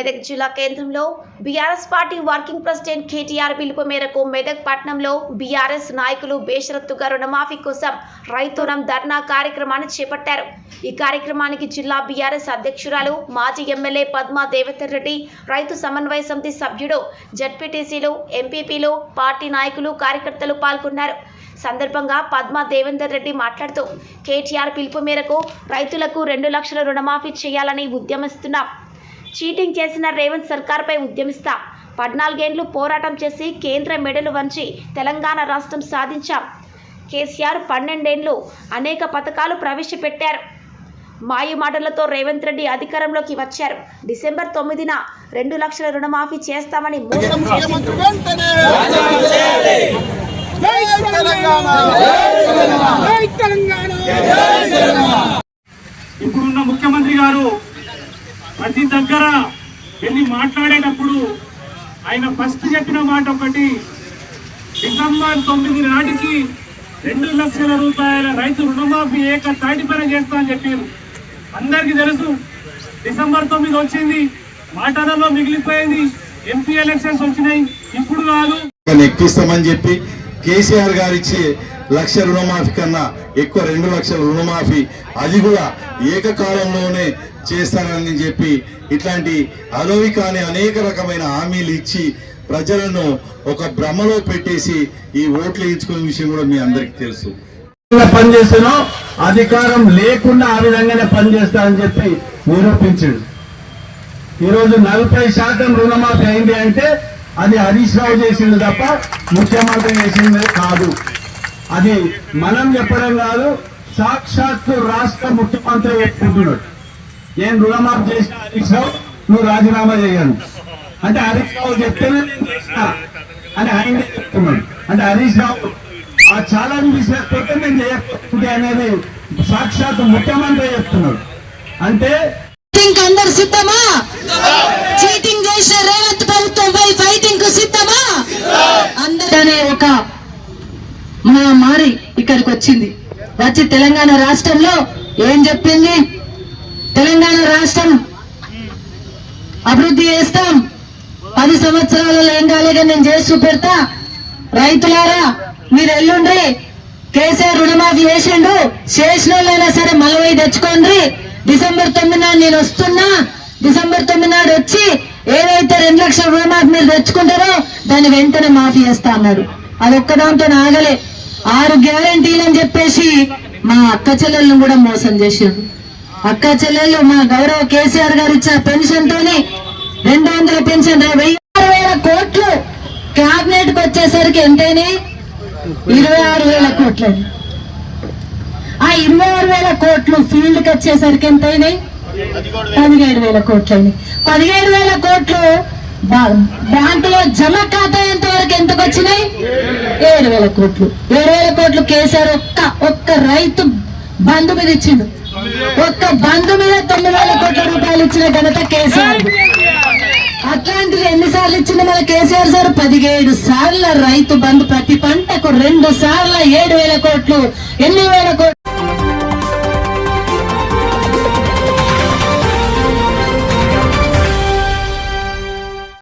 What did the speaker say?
మెదక్ జిల్లా కేంద్రంలో BRS party working president KTR పిలుపు మేరకు మెదక్ పట్టణంలో బీఆర్ఎస్ నాయకులు బేషరతుగా రుణమాఫీ కోసం రైతు ధర్నా కార్యక్రమాన్ని చేపట్టారు. ఈ కార్యక్రమానికి జిల్లా బీఆర్ఎస్ అధ్యక్షురాలు మాజీ ఎమ్మెల్యే పద్మా దేవేందర్ రెడ్డి, రైతు సమన్వయ సమితి సభ్యుడు, జడ్పీటీసీలు, ఎంపీపీలు, పార్టీ నాయకులు, కార్యకర్తలు పాల్గొన్నారు. సందర్భంగా పద్మా దేవేందర్ రెడ్డి మాట్లాడుతూ కేటీఆర్ పిలుపు మేరకు రైతులకు 2 లక్షల రుణమాఫీ చేయాలని ఉద్యమిస్తున్నాం. చీటింగ్ చేసిన రేవంత్ సర్కార్పై ఉద్యమిస్తాం. 14 ఏళ్లు పోరాటం చేసి కేంద్ర మెడలు వంచి తెలంగాణ రాష్ట్రం సాధించాం. కేసీఆర్ 12 ఏళ్లు అనేక పథకాలు ప్రవేశపెట్టారు. మాయ మాటలతో రేవంత్ రెడ్డి అధికారంలోకి వచ్చారు. డిసెంబర్ 9న 2 లక్షల రుణమాఫీ చేస్తామని ఇప్పుడున్న ముఖ్యమంత్రి గారు ప్రతి దగ్గర వెళ్ళి మాట్లాడేటప్పుడు ఆయన ఫస్ట్ చెప్పిన మాట ఒకటి, డిసెంబర్ 9 నాటికి 2 లక్షల రూపాయల రైతు రుణమాఫీ తాటిపైన చేస్తా అని చెప్పారు. అందరికీ తెలుసు, డిసెంబర్ 9 వచ్చింది, మాటలలో మిగిలిపోయింది. ఎంపీ ఎలక్షన్స్ వచ్చినాయి, ఇప్పుడు కాదు ఎక్కిస్తామని చెప్పి కేసీఆర్ గారు ఇచ్చే 1 లక్ష రుణమాఫీ కన్నా ఎక్కువ 2 లక్షల రుణమాఫీ, అది కూడా ఏకకాలంలోనే చేస్తానని చెప్పి ఇట్లాంటి అలవి కాని అనేక రకమైన హామీలు ఇచ్చి ప్రజలను ఒక భ్రమలో పెట్టేసి ఈ ఓట్లు వేయించుకునే విషయం కూడా మీ అందరికీ తెలుసు. పనిచేస్తానో అధికారం లేకుండా ఆ విధంగానే పనిచేస్తానని చెప్పి నిరూపించాడు. ఈరోజు 40% రుణమాఫీ అయింది అంటే అది హరీష్ రావు చేసింది తప్ప ముఖ్యమంత్రి చేసింది కాదు. అది మనం చెప్పడం కాదు, సాక్షాత్తు రాష్ట్ర ముఖ్యమంత్రి చెప్పుకుంటున్నాడు. ఏం రుణమాఫీ చేసిన హరీష్ రావు, నువ్వు రాజీనామా చేయను అంటే హరీష్ రావు చెప్తేనే నేను చేసిన అని ఆయన చెప్తున్నాడు. అంటే హరీష్ రావు ఆ ఛాలెంజ్ విసిరేకపోతే నేను చేయకపోతే అనేది సాక్షాత్తు ముఖ్యమంత్రి చెప్తున్నాడు. అంటే అందరు సిద్ధమా? చీటింగ్ చేసిన రేవంత్ ప్రభుత్వంపై ఫైటింగ్ కు సిద్ధమా? అందరనే ఒక మారి ఇక్కడికి వచ్చింది. వచ్చి తెలంగాణ రాష్ట్రంలో ఏం చెప్పింది? తెలంగాణ రాష్ట్రం అభివృద్ధి చేస్తాం, 10 సంవత్సరాలలో ఏం కాలేగా నేను చేసి చూపెడతా, రైతులారా మీరు ఎల్లుండ్రి, కేసీఆర్ రుణమాఫీ చేసిండు, చేసిన వాళ్ళైనా సరే మలవై తెచ్చుకోండి, డిసెంబర్ 9 నేను వస్తున్నా, డిసెంబర్ 9 నాడు వచ్చి ఏదైతే 2 లక్షల రుణమాఫీ మీరు తెచ్చుకుంటారో దాన్ని వెంటనే మాఫీ చేస్తా అన్నాడు. అది ఒక్కదాంతో ఆగలే, 6 గ్యారెంటీలు అని చెప్పేసి మా అక్క చెల్లెలను కూడా మోసం చేసిండు. అక్క చెల్లెళ్ళు మా గౌరవ కేసీఆర్ గారు ఇచ్చిన పెన్షన్ తోని 200 పెన్షన్ 26,000 కోట్లు క్యాబినెట్ కు వచ్చేసరికి ఎంతైనాయి? 26,000 కోట్లు. ఆ 26,000 కోట్లు ఫీల్డ్ కి వచ్చేసరికి ఎంతైనాయి? 17,000 కోట్లు అయినాయి. 17,000 కోట్లు బ్యాంకులో జమ ఖాతా ఎంత వరకు ఎంతకు వచ్చినాయి? 7,000 కోట్లు. 7,000 కోట్లు కేసీఆర్ ఒక్క రైతు బంధు మీద ఇచ్చిండు. ఒక్క బంధు మీద 9,000 కోట్ల రూపాయలు ఇచ్చిన ఘనత కేసీఆర్. అట్లాంటిది ఎన్నిసార్లు ఇచ్చింది మన కేసీఆర్ సార్? 17 సార్లు రైతు బంధు, ప్రతి పంటకు 2 సార్లు 7,000 కోట్లు, 8,000 కోట్లు.